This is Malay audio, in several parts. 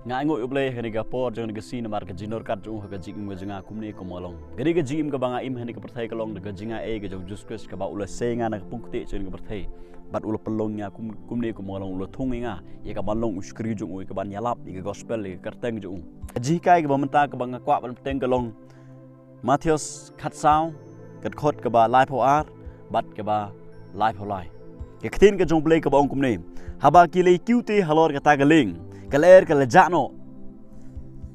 Ngai ngoi ubleh hani ka por jangan ka sin mar ka jinor kat jung ka jing jinga kumni ko molong. Gadi ka jim ka banga im hani ka perthai ka long ka jinga e ka jong juskes ka ba ula senga na ka pungkte chen ka perthai. Bat ula pelong nya kumni ko molong ula thunginga ye ka balong uskri jung ka ban yalap ka gospel ka kerteng jung. Ji kai ka bamenta ka banga kwa ban teng ka long. Matthews khat sao kat khot ka ba lai pho ar bat ka ba lai pho lai. Ka ktin ka jong play ka ba ong kumni. Haba ki le kiute halor ka ta ka ling. Kaler kala jano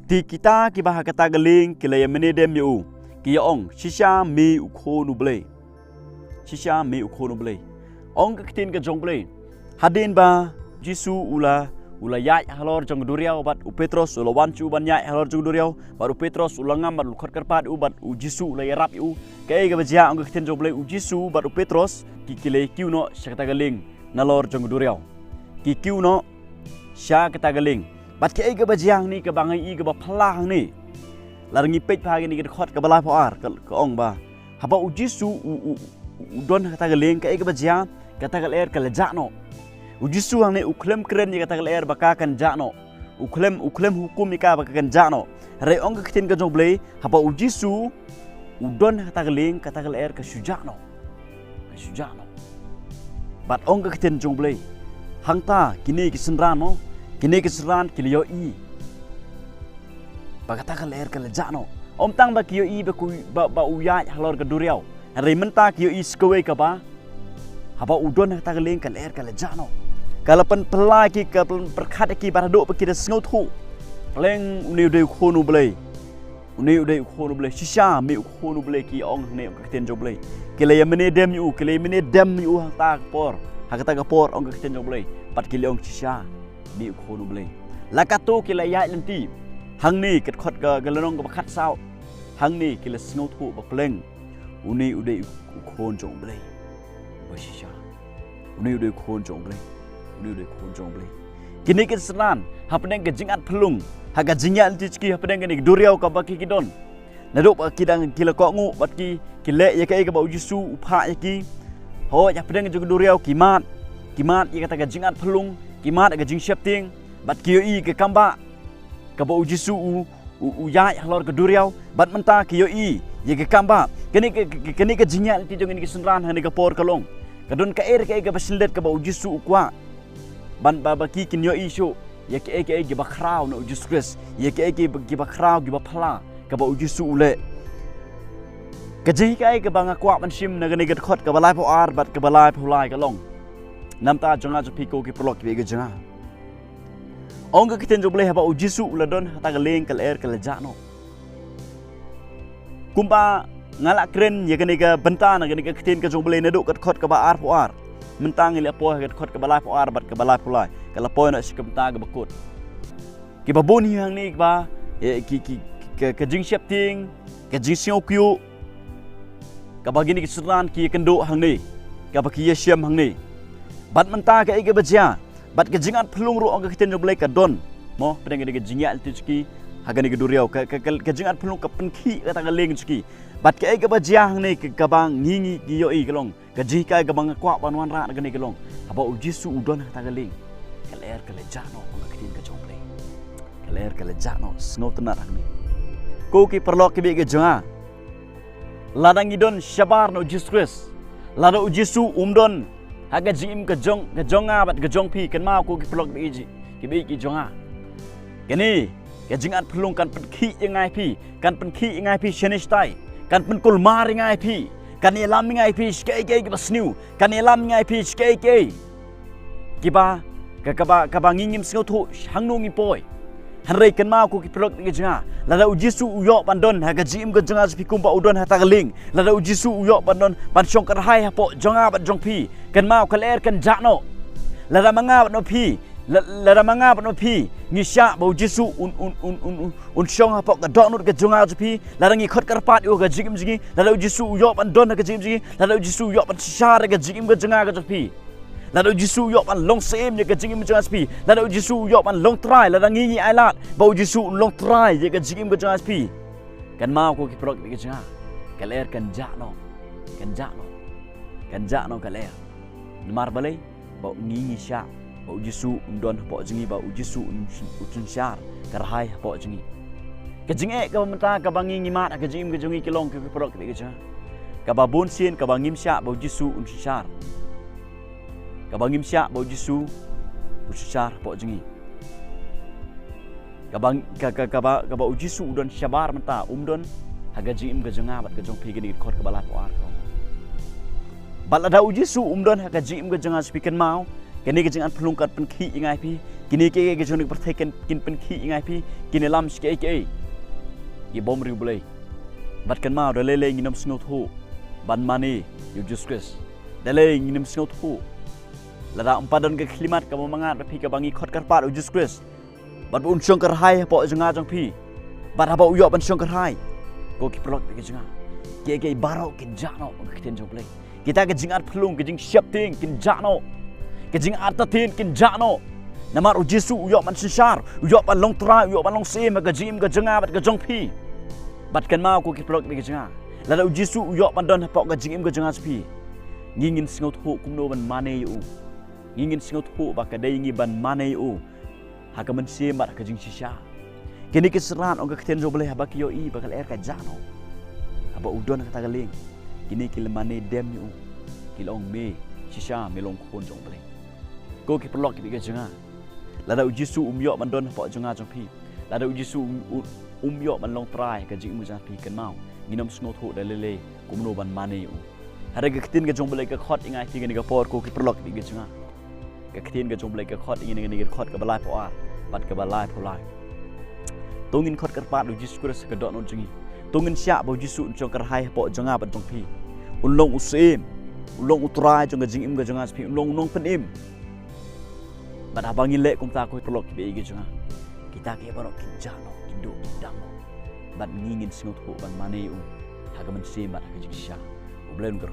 ti kita ki bah kata galing kila yamene dem yu ki ong shisha mi ukhonu ble shisha mi ukhonu ble ong ka tin ka jong ble hadin ba jisu ula yai halor jong duriau bat u petros ula wanchu ban yai halor jong duriau bat u petros ula ngam bat khot karpat u bat u jisu ula yarap yu kai ga bajia ong ka tin jong ble u jisu bat u petros ki kile kiu no shakata galing nalor jong duriau ki kiu no Sya kata galing, bat ke ga bajiang ni ke bangai i ke ba phalang ni, larangi pej phagi ni ke khot ke balai phoar ke ong ba, haba ujisu don kata galing ke ga bajiang kata galer ke lejak no, ujisu hang ni uklem keren ni kata galer baka kan jak no, uklem hukum ni ka baka kan jak no, re ong ke tin ke jong blei, haba ujisu udon kata galer ke sujak no, bat ong ke tin jong blei. Hangta kini kesenran no, kini kesenran kilio i. Bagata ka leer ka lejak no. Om tang ba kilio i ba uyai halor ka duriau. Hari menta kilio i skawai ka ba. Haba udon ta ka leng ka leer ka lejak no. Kalau pen pelai ki ka perkhat ki barado pa ki da sngot hu. Leng uni udai khonu blai. Uni udai khonu blai shisha mi khonu blai ki ong ne ka ten jo blai. Kile yamene dem yu, kile yamene dem yu hangta por. Hakata ka por ong ka ten jong blai pat ki leong shisha mi khonu blai lakato ki la yai lenti hang ni ket khot ka galong ka khat sao hang ni ki la snow thu ba pleng uni udai khon jong blai ba shisha uni udai khon jong blai kini ke senan hapneng ke jingat phlung haga jingat lenti ki hapneng ni duriau ka ba ki kidon naduk ba kidang ki la ko ngu bat ki le ya ka ba ujisu upha ya ki ho ya pedang juga duriau kimat ia kata ka jingat phelung kimat aga jing shapting bat kiyo i ke kamba ka ba ujisu u ya halor ke duriau bat menta kiyo i ye ke kamba kini ke jingat ti jong ni ke sunran hani ka por kalong kadon ka ka basildet ka ba ujisu ukwa ban ba ki kinyo i shu ye ke ba khrau no ujisu kres ye ke ba khrau gi ba phala ka ba ujisu ule Kajih kai ke banga kwak man shim na gani gat khot ke balai pho ar bat ke balai pho lai ka long namta jonga jpiko ki prolok ki ge jonga ong ka kiten joble haba ujisu uladon hata galeng kal air kal ja no kumpa ngala kren ye gani ka benta na gani ka kiten ka joble na do gat khot ke ba ar pho ar mentang ile po gat khot ke balai pho ar bat ke balai pho lai kala po na sikamta ga bakut ki babon hi hang ni ba ki jing shapting ka jing siu kyu kabagi ni keseran ki kendo hang ni kabagi ye syam hang ni bat menta ka ige bajia bat ke jingat phlung ru ong ka kiten joblai ka don mo pedang ni ke jingat tiki hagani ke duriau ka jingat phlung ka penkhi ka ta leng tiki bat ke ige bajia hang ni ka bang ngingi ki yo i kelong ka ji ka bang kwa banwan ra ka ni kelong aba ujisu udon ta leng ka ler ka le jano ong ka kiten ka joblai ka ler ka le jano snotna hang ni ko ki perlok ki be ge jonga ladang idon syabar no jiskres lada ujisu umdon haga jim ke jonga bat ke jong pi kan mau ko ki plok bi ki jonga kini ke jingat phlung kan penkhi ngai pi kan penkhi ngai pi shenistai kan penkul mar ngai pi kan elam ngai pi skei ki basniu kan elam ngai pi skei ki ba ka ba ngingim sngo thu hangno ngi poi Hanrei kan mau ko ki plok ngi jonga lada ujisu uyo pandon haga jim ke jonga spi kumpa udon hata galing lada ujisu uyo pandon pan syong karhai hapo jonga bat jong pi kan mau kaler kan jakno lada manga bat no pi ngisya ba ujisu un syong hapo ka dok nut ke jonga spi lada ngi khot karpat u ga jim jingi lada ujisu uyo pandon haga jim jingi lada ujisu uyo pan syar ga jim ke jonga ga pi lada ujisu yo pan long sem ye ka jingim jangan spi lada ujisu yo pan long try lada ngingi ailat ba ujisu long try ye ka jingim ka jangan spi kan mau ko ki prok ki jangan kaler kan jakno kan jakno kaler mar balai ba ngingi sya ba Jesu don hapo jengi ba Jesu utun syar karhai hapo jengi ke jinge ka menta ka bangi ngimat ka jim ke jongi kilong ke produk ke ja ka ba bon sin ka bangim sya ba Jesu utun syar ka bangim sya ba Jesu utun syar hapo jengi ka ba Jesu don syabar menta don haga jim ke jonga bat ke jong pi ke khot ka balat war ko bal ada Jesu don haga jim ke jonga spiken mau kini ke jangan pelungkat penki ingai pi kini ke jonik perteken kin penki ingai pi kini lam ske ke ye bom ri boleh bat kan mau dalele nginam sngot ho ban mani you just Chris dalele nginam sngot ho lada empadon ke klimat ka mangat pi ka bangi khot karpat just Chris bat un syong karhai po janga jong pi bat haba uyo ban syong karhai ko ki prok ke janga ke baro kin jano ke ten jong boleh kita ke jingat pelung ke jing siap ting kin jano kejing artatin kin jano namar Jesu uyok man sisar uyok pan long tra uyok pan long sim ka jim ka jenga bat ka jong pi bat kan mau ko ki plok ke jenga la Jesu uyok pan don pok ka jim ka jenga spi ngingin singot ho kumno ban mane yu ngingin singot ho ba ka dai ngi ban mane yu ha ka man sim bat ka jing sisa kini ke seran ong ka keten jo boleh ba ki yo i ba ka er ka jano aba udon ka tagaling kini ki lemane dem yu kilong me sisa melong khon jong boleh ko ki pelok ki jenga lada Jesu umyok man don pok jenga jong pi lada Jesu umyok man long trai ka jing mu ja pi kan mau nginom sngot ho dalele kumno ban mane u hare ka ktin ka jong boleh ka khot ingai ti ka por ko ki pelok ki jenga ka ktin ka jong boleh ka khot ingin ni khot ka balai po ar bat ka balai po lai tongin khot kar pat Jesu Kristus ka dot non jengi tongin sya bo Jesu jong kar hai po jenga ban jong pi ulong usim ulong utrai jong ka jing im ka jenga pi ulong nong pen im bat abang ile kum ta ko pelok ki jenga kita ke barok kinjano kindo kidamo bat ngingin singot ho ban mane u haga men se bat ka jing sya ublen gar